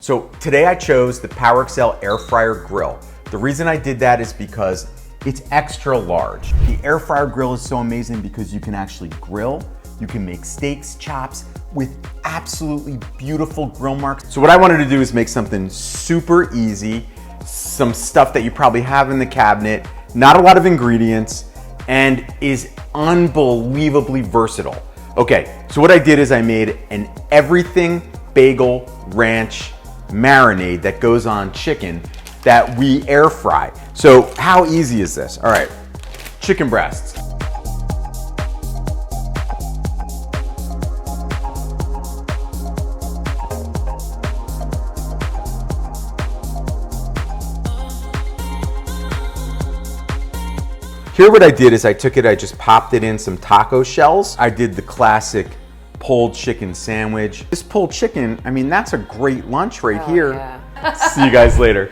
So today I chose the PowerXL air fryer grill. The reason I did that is because it's extra large. The air fryer grill is so amazing because you can actually grill, you can make steaks, chops with absolutely beautiful grill marks. So what I wanted to do is make something super easy, some stuff that you probably have in the cabinet, not a lot of ingredients, and is unbelievably versatile. Okay, so what I did is I made an everything bagel ranch marinade that goes on chicken that we air fry. So how easy is this? All right, chicken breasts. Here what I did is I just popped it in some taco shells. I did the classic pulled chicken sandwich. This pulled chicken, I mean, that's a great lunch right here. Yeah. See you guys later.